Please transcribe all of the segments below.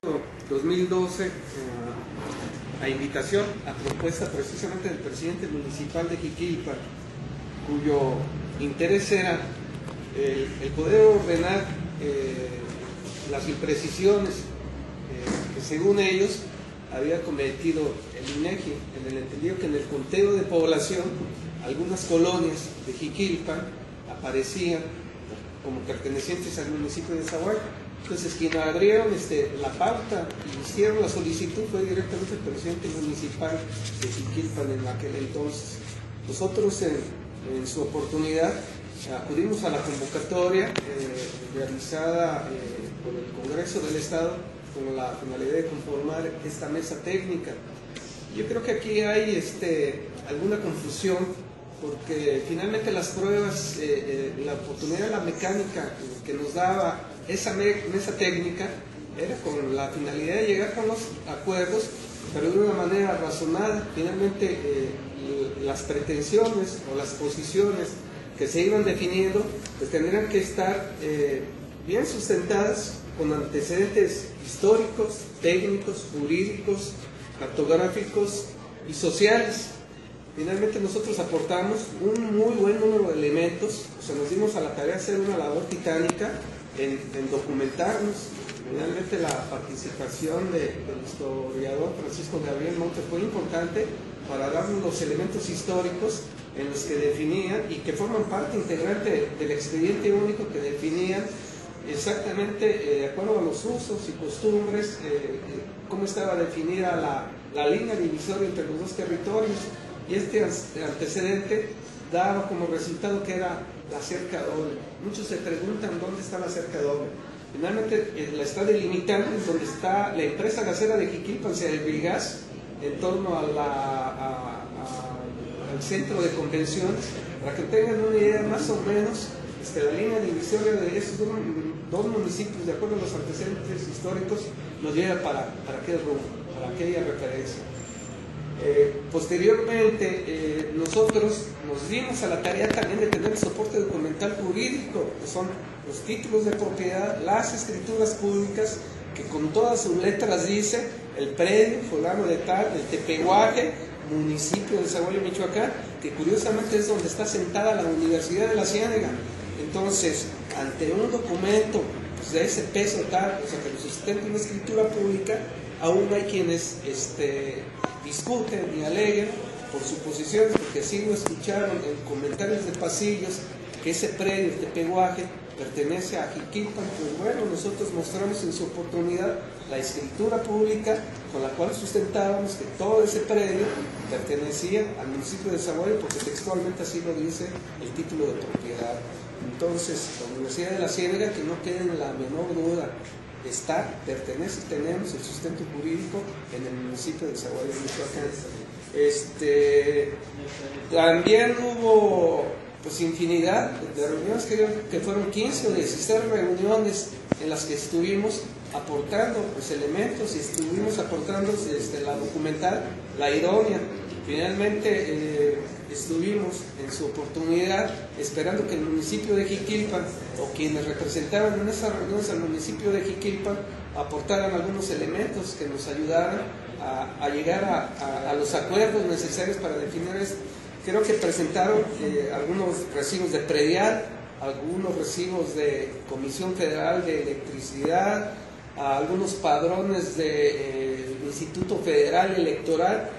2012, a invitación, a propuesta precisamente del presidente municipal de Jiquilpan, cuyo interés era el poder ordenar las imprecisiones que según ellos había cometido el INEGI, en el entendido que en el conteo de población algunas colonias de Jiquilpan aparecían como pertenecientes al municipio de Zaguayo. Entonces, quien abrieron la pauta y hicieron la solicitud fue directamente el presidente municipal de Jiquilpan en aquel entonces. Nosotros, en su oportunidad, acudimos a la convocatoria realizada por el Congreso del Estado con la finalidad de conformar esta mesa técnica. Yo creo que aquí hay alguna confusión, porque finalmente las pruebas, la oportunidad de la mecánica que nos daba esa mesa técnica era con la finalidad de llegar con los acuerdos, pero de una manera razonada. Finalmente las pretensiones o las posiciones que se iban definiendo pues tendrían que estar bien sustentadas con antecedentes históricos, técnicos, jurídicos, cartográficos y sociales. Finalmente nosotros aportamos un muy buen número de elementos, o sea, nos dimos a la tarea de hacer una labor titánica en documentarnos. Finalmente la participación del historiador Francisco Gabriel Monte fue importante para darnos los elementos históricos en los que definían y que forman parte integrante del expediente único, que definían exactamente, de acuerdo a los usos y costumbres, cómo estaba definida la línea divisoria entre los dos territorios. Y este antecedente daba como resultado que era la cerca doble. Muchos se preguntan dónde está la cerca doble. Finalmente la está delimitando en donde está la empresa gasera de Jiquilpan, Servilgas, en torno al centro de convenciones, para que tengan una idea más o menos. La línea divisoria de esos dos municipios, de acuerdo a los antecedentes históricos, nos lleva para aquel rumbo, para aquella referencia. Posteriormente, nosotros nos dimos a la tarea también de tener el soporte documental jurídico, que son los títulos de propiedad, las escrituras públicas, que con todas sus letras dice el predio fulano de tal, el Tepehuaje, municipio de Zaguayo, Michoacán, que curiosamente es donde está sentada la Universidad de la Ciénega. Entonces, ante un documento pues, de ese peso tal, o sea, que lo sustenta una escritura pública, aún hay quienes discuten y aleguen por suposiciones, porque así lo escucharon en comentarios de pasillos, que ese predio, el Tepehuaje, pertenece a Jiquilpan. Pues bueno, nosotros mostramos en su oportunidad la escritura pública con la cual sustentábamos que todo ese predio pertenecía al municipio de Zaguayo, porque textualmente así lo dice el título de propiedad. Entonces, la Universidad de la Ciénega, que no quede en la menor duda, pertenece, tenemos el sustento jurídico en el municipio de Zaguayo, Michoacán. También hubo pues infinidad de reuniones, que fueron 15 o 16 reuniones en las que estuvimos aportando pues, elementos, y estuvimos aportando la documental, la idónea. Finalmente estuvimos en su oportunidad esperando que el municipio de Jiquilpan o quienes representaban en esas reuniones al municipio de Jiquilpan aportaran algunos elementos que nos ayudaran a llegar a los acuerdos necesarios para definir esto. Creo que presentaron algunos recibos de predial, algunos recibos de Comisión Federal de Electricidad, algunos padrones del Instituto Federal Electoral,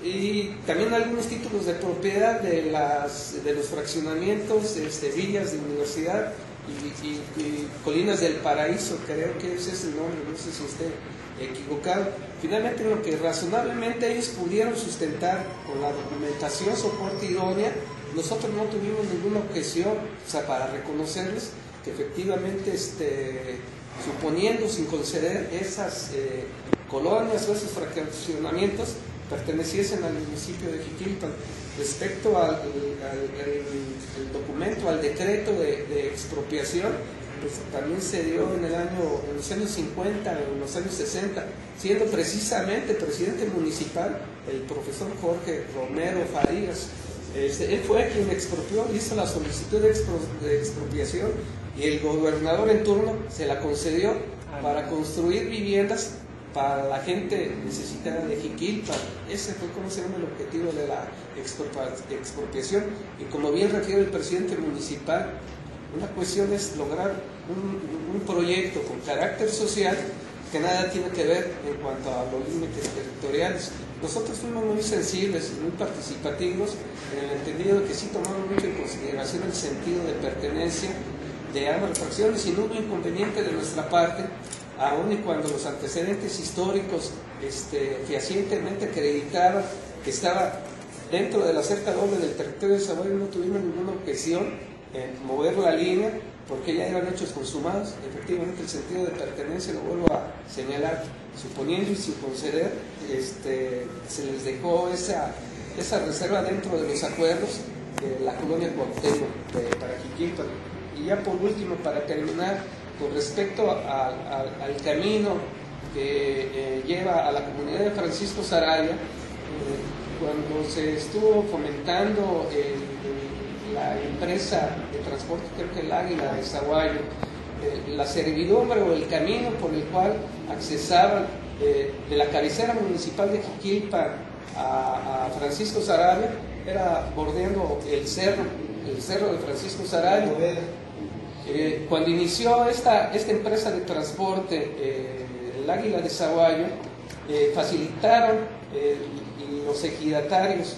y también algunos títulos de propiedad de los fraccionamientos, villas de universidad y Colinas del Paraíso, creo que ese es el nombre, no sé si esté equivocado. Finalmente, lo que razonablemente ellos pudieron sustentar con la documentación, soporte idónea, nosotros no tuvimos ninguna objeción, o sea, para reconocerles que efectivamente, suponiendo sin conceder esas colonias o esos fraccionamientos perteneciesen al municipio de Jiquilpan. Respecto al documento, al decreto de expropiación, pues también se dio en los años 50, en los años 60, siendo precisamente presidente municipal el profesor Jorge Romero Farías. Él fue quien expropió, hizo la solicitud de expropiación y el gobernador en turno se la concedió para construir viviendas para la gente necesitada de Jiquilpan. Ese fue, como se llama, el objetivo de la expropiación. Y como bien refiere el presidente municipal, una cuestión es lograr un proyecto con carácter social que nada tiene que ver en cuanto a los límites territoriales. Nosotros fuimos muy sensibles y muy participativos en el entendido de que sí tomamos mucho en consideración el sentido de pertenencia de ambas fracciones y no hubo inconveniente de nuestra parte, aun y cuando los antecedentes históricos fehacientemente acreditaban que estaba dentro de la cerca doble del territorio de Zaguayo. No tuvimos ninguna objeción en mover la línea porque ya eran hechos consumados. Efectivamente, el sentido de pertenencia, lo vuelvo a señalar, suponiendo y sin conceder, se les dejó esa reserva dentro de los acuerdos de la colonia Cuauhtémoc para Jiquilpan. Y ya por último, para terminar, con respecto al camino que lleva a la comunidad de Francisco Sarabia, cuando se estuvo fomentando la empresa de transporte, creo que el Águila de Zaguayo, la servidumbre o el camino por el cual accesaban de la cabecera municipal de Jiquilpan a Francisco Sarabia, era bordeando el cerro de Francisco Sarabia. Cuando inició esta empresa de transporte, el Águila de Zaguayo, facilitaron los ejidatarios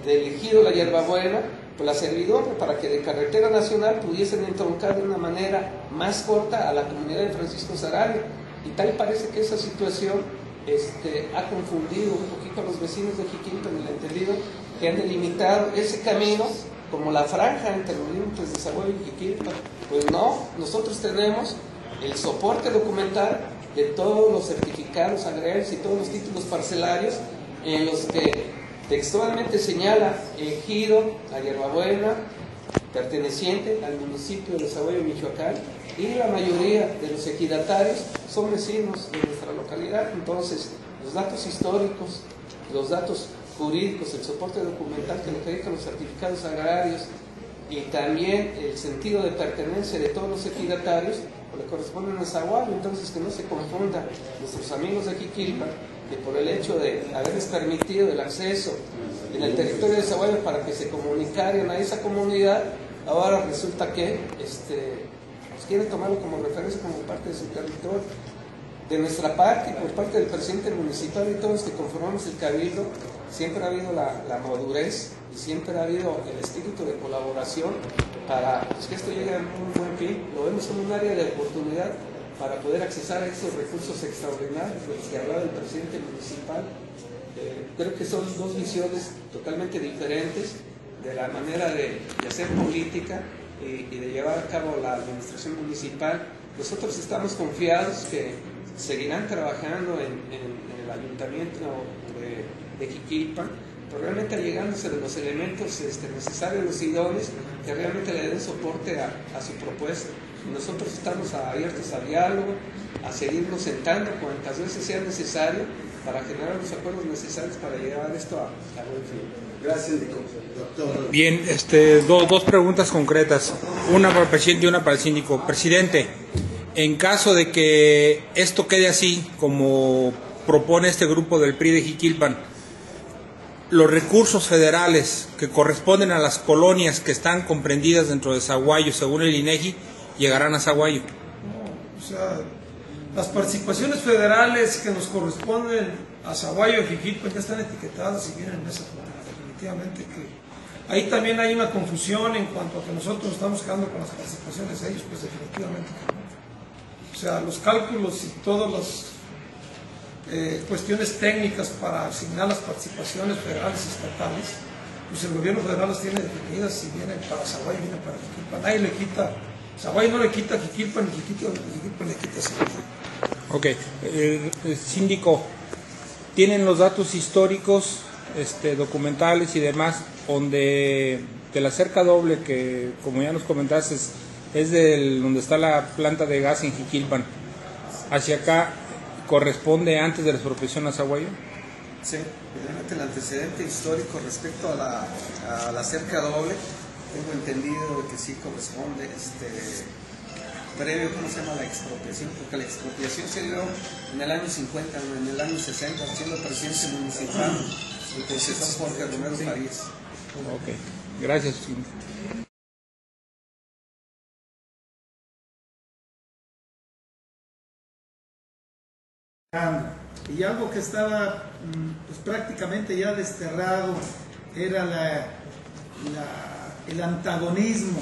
del ejido La Hierbabuena la servidumbre para que de carretera nacional pudiesen entroncar de una manera más corta a la comunidad de Francisco Sarabia. Y tal parece que esa situación ha confundido un poquito a los vecinos de Jiquilpan en el entendido que han delimitado ese camino como la franja entre los límites de Zaguayo y Jiquilpan. Pues no, nosotros tenemos el soporte documental de todos los certificados agrarios y todos los títulos parcelarios en los que textualmente señala ejido La Hierbabuena, perteneciente al municipio de Zaguayo, Michoacán, y la mayoría de los ejidatarios son vecinos de nuestra localidad. Entonces, los datos históricos, los datos jurídicos, el soporte documental que lo acreditan los certificados agrarios y también el sentido de pertenencia de todos los ejidatarios le corresponden a Zaguayo. Entonces, que no se confunda nuestros amigos de Jiquilpan, que por el hecho de haberles permitido el acceso en el territorio de Zaguayo para que se comunicaran a esa comunidad, ahora resulta que quieren tomarlo como referencia, como parte de su territorio. De nuestra parte y por parte del presidente municipal y todos los que conformamos el cabildo, siempre ha habido la madurez y siempre ha habido el espíritu de colaboración para que esto llegue a un buen fin. Lo vemos como un área de oportunidad para poder accesar a estos recursos extraordinarios de los que hablaba el presidente municipal. Creo que son dos visiones totalmente diferentes de la manera de hacer política y de llevar a cabo la administración municipal. Nosotros estamos confiados que seguirán trabajando en el ayuntamiento de Jiquilpan, pero realmente allegándose de los elementos necesarios, los idóneos, que realmente le den soporte a su propuesta. Nosotros estamos abiertos al diálogo, a seguirnos sentando cuantas veces sea necesario para generar los acuerdos necesarios para llevar esto a buen fin. Gracias, doctor. Bien, dos preguntas concretas, una para el presidente y una para el síndico. Presidente, en caso de que esto quede así, como propone este grupo del PRI de Jiquilpan, los recursos federales que corresponden a las colonias que están comprendidas dentro de Zaguayo, según el INEGI, llegarán a Zaguayo. No, o sea, las participaciones federales que nos corresponden a Zaguayo y Jiquilpan ya están etiquetadas y vienen en esa forma. Definitivamente que ahí también hay una confusión en cuanto a que nosotros estamos quedando con las participaciones de ellos, pues definitivamente que no. O sea, los cálculos y todas las cuestiones técnicas para asignar las participaciones federales y estatales, pues el gobierno federal las tiene definidas, si vienen para Zaguayo, vienen para Jiquilpan. Nadie le quita, Zaguayo no le quita a Jiquilpan, ni Jiquilpan le quita a Zaguayo. Ok, síndico, ¿tienen los datos históricos, documentales y demás, donde de la cerca doble que, como ya nos comentaste, es donde está la planta de gas en Jiquilpan, hacia acá, corresponde antes de la expropiación a Zaguayo? Sí, realmente el antecedente histórico respecto a la cerca doble, tengo entendido de que sí corresponde previo, ¿cómo se llama? La expropiación, porque la expropiación se dio en el año 50, en el año 60, siendo presidente municipal el concesor Jorge Romero Farías. Ok, gracias. Y algo que estaba pues, prácticamente ya desterrado era el antagonismo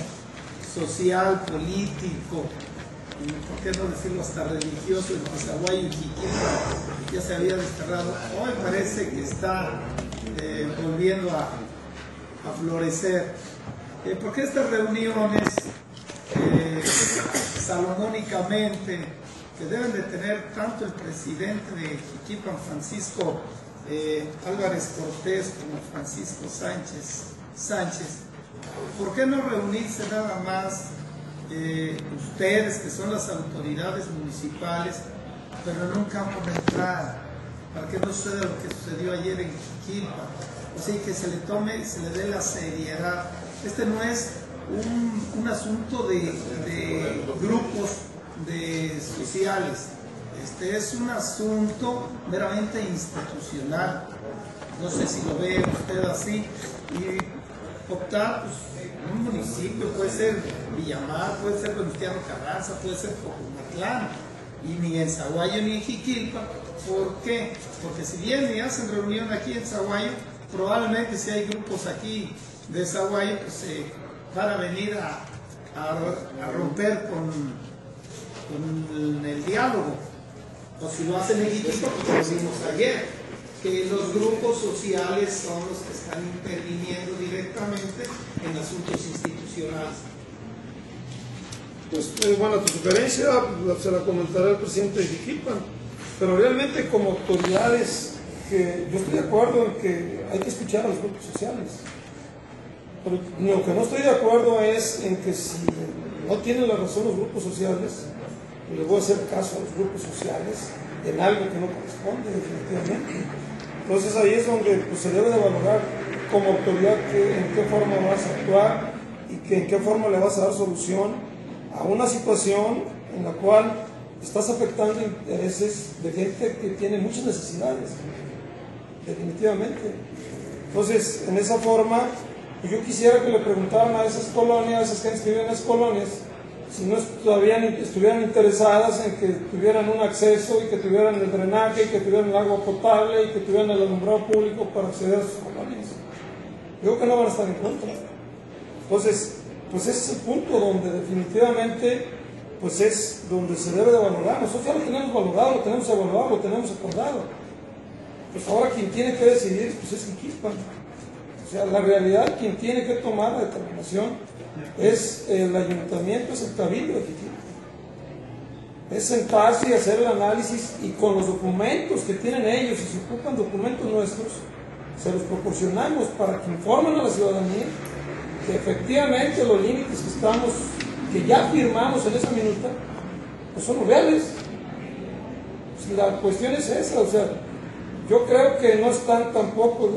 social, político, por qué no decirlo hasta religioso, entre Zaguayo y Jiquilpan, ya se había desterrado. Hoy parece que está volviendo a florecer. Porque estas reuniones salomónicamente que deben de tener tanto el presidente de Jiquilpan, Francisco Álvarez Cortés, como Francisco Sánchez, ¿por qué no reunirse nada más ustedes, que son las autoridades municipales, pero en un campo neutral, para que no suceda lo que sucedió ayer en Jiquilpan? Así que se le tome y se le dé la seriedad. Este no es un asunto de grupos sociales, este es un asunto meramente institucional. No sé si lo ve usted así, y optar pues, en un municipio, puede ser Villamar, puede ser Venustiano Carranza, puede ser Cojumatlán, y ni en Zaguayo ni en Jiquilpan. ¿Por qué? Porque si bien me hacen reunión aquí en Zaguayo, probablemente si hay grupos aquí de Zaguayo, pues van a venir a romper con el diálogo. O si lo hacen en Jiquilpan, como vimos ayer, que los grupos sociales son los que están interviniendo directamente en asuntos institucionales. Pues bueno, tu sugerencia se la comentará el presidente de Jiquilpan, pero realmente como autoridades, que yo estoy de acuerdo en que hay que escuchar a los grupos sociales, pero lo que no estoy de acuerdo es en que si no tienen la razón los grupos sociales, le voy a hacer caso a los grupos sociales en algo que no corresponde definitivamente. Entonces ahí es donde pues, se debe de valorar como autoridad en qué forma vas a actuar y en qué forma le vas a dar solución a una situación en la cual estás afectando intereses de gente que tiene muchas necesidades, definitivamente. Entonces, en esa forma, yo quisiera que le preguntaran a esas colonias, a esas gentes que viven en esas colonias, si no todavía estuvieran interesadas en que tuvieran un acceso y que tuvieran el drenaje y que tuvieran el agua potable y que tuvieran el alumbrado público para acceder a sus colonias. Yo creo que no van a estar en contra. Entonces, pues ese es el punto donde definitivamente pues es donde se debe de valorar. Nosotros ya lo tenemos valorado, lo tenemos evaluado, lo tenemos acordado. Pues ahora quien tiene que decidir pues es Jiquilpan. O sea, la realidad, quien tiene que tomar la determinación es el ayuntamiento, es el cabildo de Jiquilpan. Es sentarse y hacer el análisis, y con los documentos que tienen ellos, si se ocupan documentos nuestros, se los proporcionamos para que informen a la ciudadanía que efectivamente los límites que ya firmamos en esa minuta, pues son reales. Pues la cuestión es esa, o sea, yo creo que no están tampoco,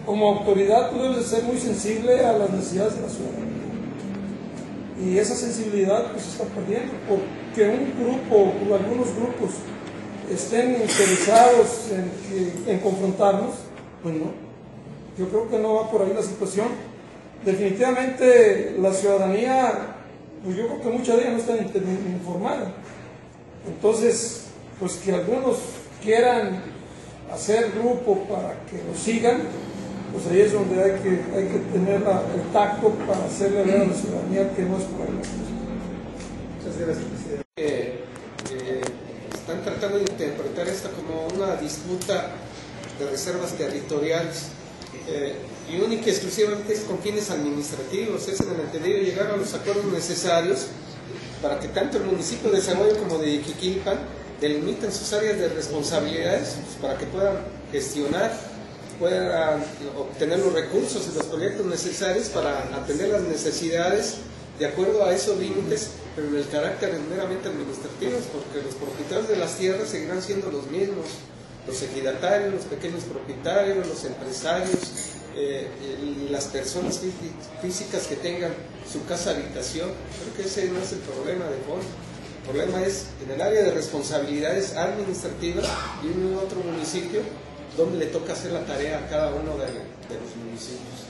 como autoridad tú debes de ser muy sensible a las necesidades de la ciudadanía. Y esa sensibilidad pues se está perdiendo, porque un grupo o algunos grupos estén interesados en confrontarnos, pues no. Yo creo que no va por ahí la situación. Definitivamente la ciudadanía, pues yo creo que mucha de ella no está informada. Entonces, pues que algunos quieran hacer grupo para que lo sigan, pues ahí es donde hay que tener el tacto para hacerle ver a la ciudadanía que no es por ahí la cosa. Muchas gracias, presidente. Están tratando de interpretar esto como una disputa de reservas territoriales y única y exclusivamente es con fines administrativos. Es en el entendido de llegar a los acuerdos necesarios para que tanto el municipio de Zaguayo como de Jiquilpan delimiten sus áreas de responsabilidades, pues, para que puedan gestionar, puedan obtener los recursos y los proyectos necesarios para atender las necesidades de acuerdo a esos límites, pero en el carácter meramente administrativo, porque los propietarios de las tierras seguirán siendo los mismos. los ejidatarios, los pequeños propietarios, los empresarios, y las personas físicas que tengan su casa habitación. Creo que ese no es el problema de fondo. El problema es en el área de responsabilidades administrativas y en otro municipio donde le toca hacer la tarea a cada uno de los municipios.